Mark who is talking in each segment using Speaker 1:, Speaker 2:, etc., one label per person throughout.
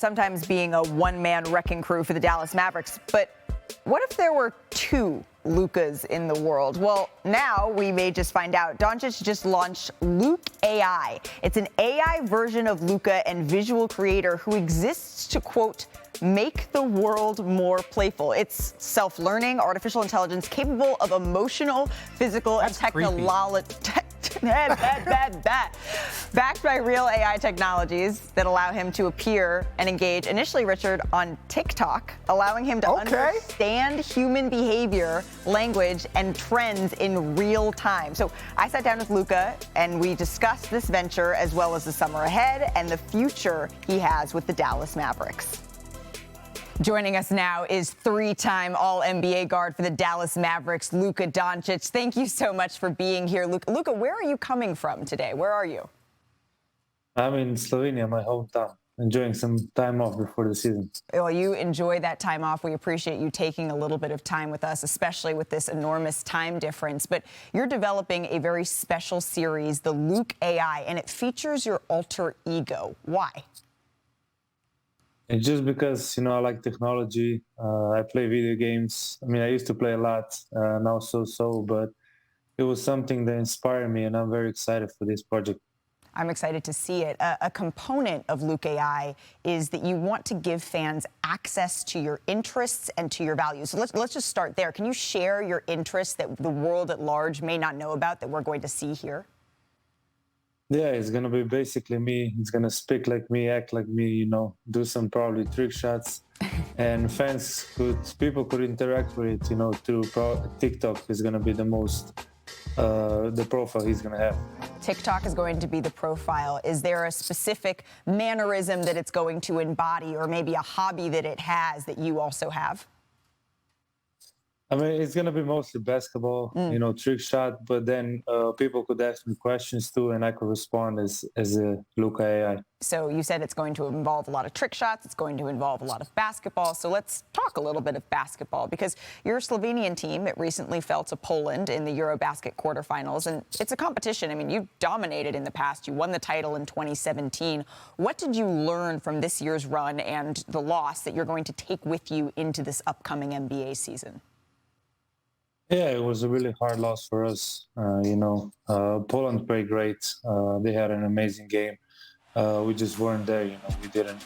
Speaker 1: sometimes being a one-man wrecking crew for the Dallas Mavericks. But what if there were two Lukas in the world? Well, now we may just find out. Doncic just launched Luk AI. It's an AI version of Luka and visual creator who exists to, quote, make the world more playful. It's self-learning, artificial intelligence capable of emotional, physical, and technological. Backed by real AI technologies that allow him to appear and engage, initially, Richard, on TikTok, allowing him to understand human behavior, language, and trends in real time. So I sat down with Luka, and we discussed this venture as well as the summer ahead and the future he has with the Dallas Mavericks. Joining us now is three-time All-NBA guard for the Dallas Mavericks, Luka Doncic. Thank you so much for being here. Luka, where are you coming from today? Where are you?
Speaker 2: I'm in Slovenia, my hometown, enjoying some time off before the season.
Speaker 1: Well, you enjoy that time off. We appreciate you taking a little bit of time with us, especially with this enormous time difference. But you're developing a very special series, the Luk AI, and it features your alter ego. Why?
Speaker 2: It's just because, I like technology. I play video games. I mean, I used to play a lot, now so, but it was something that inspired me, and I'm very excited for this project.
Speaker 1: I'm excited to see it. A component of Luk AI is that you want to give fans access to your interests and to your values. So let's just start there. Can you share your interests that the world at large may not know about that we're going to see here?
Speaker 2: Yeah, it's going to be basically me. It's going to speak like me, act like me, do some probably trick shots. And people could interact with it, through TikTok is going to be the profile he's going to have.
Speaker 1: TikTok is going to be the profile. Is there a specific mannerism that it's going to embody, or maybe a hobby that it has that you also have?
Speaker 2: I mean, it's going to be mostly basketball, trick shot, but then people could ask me questions too, and I could respond as a Luka AI.
Speaker 1: So you said it's going to involve a lot of trick shots. It's going to involve a lot of basketball. So let's talk a little bit of basketball, because your Slovenian team, it recently fell to Poland in the EuroBasket quarterfinals, and it's a competition. I mean, you dominated in the past. You won the title in 2017. What did you learn from this year's run and the loss that you're going to take with you into this upcoming NBA season?
Speaker 2: Yeah, it was a really hard loss for us. Poland played great. They had an amazing game. We just weren't there. We didn't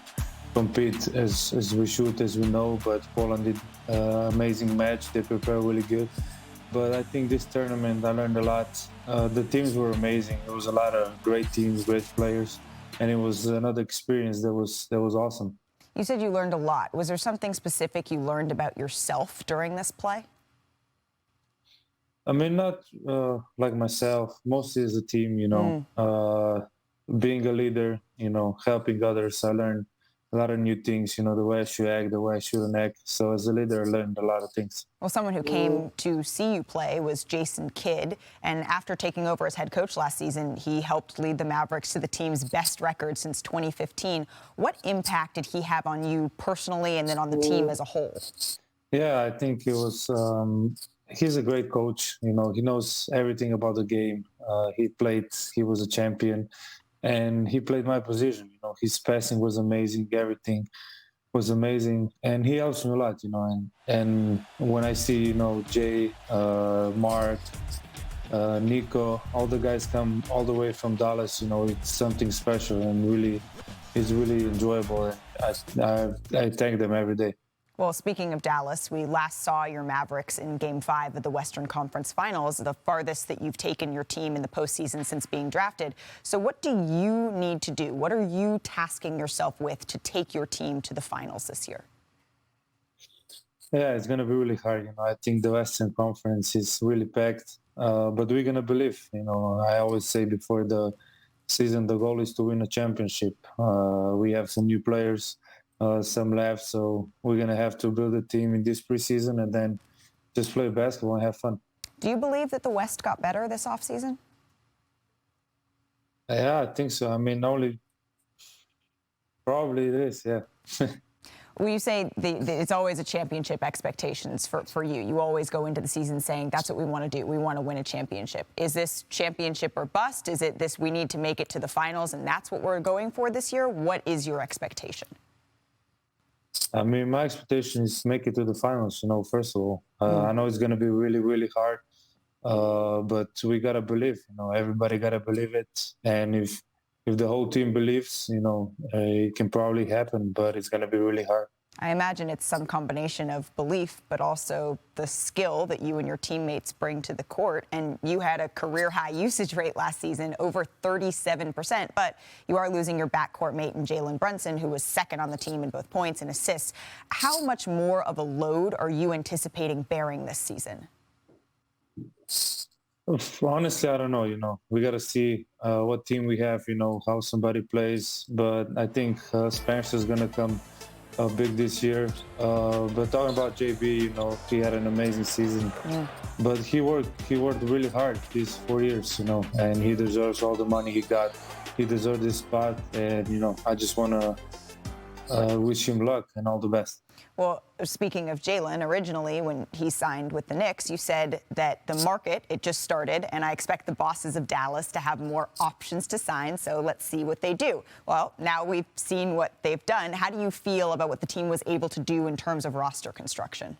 Speaker 2: compete as we should, as we know. But Poland did an amazing match. They prepared really good. But I think this tournament, I learned a lot. The teams were amazing. There was a lot of great teams, great players, and it was another experience that was awesome.
Speaker 1: You said you learned a lot. Was there something specific you learned about yourself during this play?
Speaker 2: I mean, not like myself, mostly as a team, being a leader, helping others. I learned a lot of new things, the way I should act, the way I shouldn't act. So as a leader, I learned a lot of things.
Speaker 1: Well, someone who came to see you play was Jason Kidd. And after taking over as head coach last season, he helped lead the Mavericks to the team's best record since 2015. What impact did he have on you personally and then on the team as a whole?
Speaker 2: Yeah, I think it was... he's a great coach. He knows everything about the game. He was a champion, and he played my position. His passing was amazing. Everything was amazing, and he helps me a lot. And when I see, Jay, Mark, Nico, all the guys come all the way from Dallas, it's something special, and it's really enjoyable. And I thank them every day.
Speaker 1: Well, speaking of Dallas, we last saw your Mavericks in Game 5 of the Western Conference Finals, the farthest that you've taken your team in the postseason since being drafted. So what do you need to do? What are you tasking yourself with to take your team to the finals this year?
Speaker 2: Yeah, it's going to be really hard. I think the Western Conference is really packed, but we're going to believe. I always say before the season, the goal is to win a championship. We have some new players. Some left, so we're going to have to build a team in this preseason and then just play basketball and have fun.
Speaker 1: Do you believe that the West got better this offseason?
Speaker 2: Yeah, I think so. I mean, probably it is, yeah.
Speaker 1: Well, you say it's always a championship expectations for you. You always go into the season saying that's what we want to do. We want to win a championship. Is this championship or bust? Is it this we need to make it to the finals and that's what we're going for this year? What is your expectation?
Speaker 2: I mean, my expectation is make it to the finals. First of all, I know it's going to be really, really hard, but we gotta believe. Everybody gotta believe it, and if the whole team believes, it can probably happen. But it's going to be really hard.
Speaker 1: I imagine it's some combination of belief, but also the skill that you and your teammates bring to the court. And you had a career-high usage rate last season, over 37%. But you are losing your backcourt mate in Jalen Brunson, who was second on the team in both points and assists. How much more of a load are you anticipating bearing this season?
Speaker 2: Honestly, I don't know. We got to see what team we have, how somebody plays. But I think Spencer's going to come big this year. But talking about JB, he had an amazing season. But he worked really hard these 4 years, and he deserves all the money he got. He deserves this spot, and I just want to wish him luck and all the best.
Speaker 1: Well, speaking of Jalen, originally when he signed with the Knicks, you said that the market, it just started, and I expect the bosses of Dallas to have more options to sign, so let's see what they do. Well, now we've seen what they've done. How do you feel about what the team was able to do in terms of roster construction?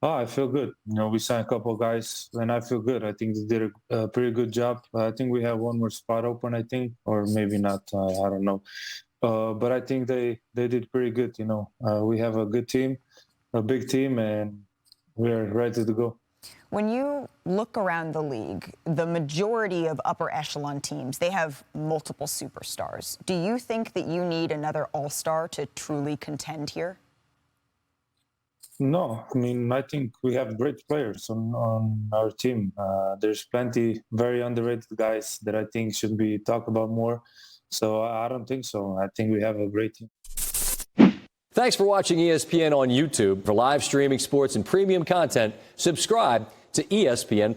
Speaker 2: Oh, I feel good. We signed a couple of guys, and I feel good. I think they did a pretty good job. I think we have one more spot open, or maybe not. I don't know. But I think they did pretty good. We have a good team, a big team, and we're ready to go.
Speaker 1: When you look around the league, the majority of upper echelon teams, they have multiple superstars. Do you think that you need another all-star to truly contend here?
Speaker 2: No, I mean, I think we have great players on our team. There's plenty very underrated guys that I think should be talked about more. So I don't think so. I think we have a great team.
Speaker 3: Thanks for watching ESPN on YouTube. For live streaming sports and premium content, subscribe to ESPN+.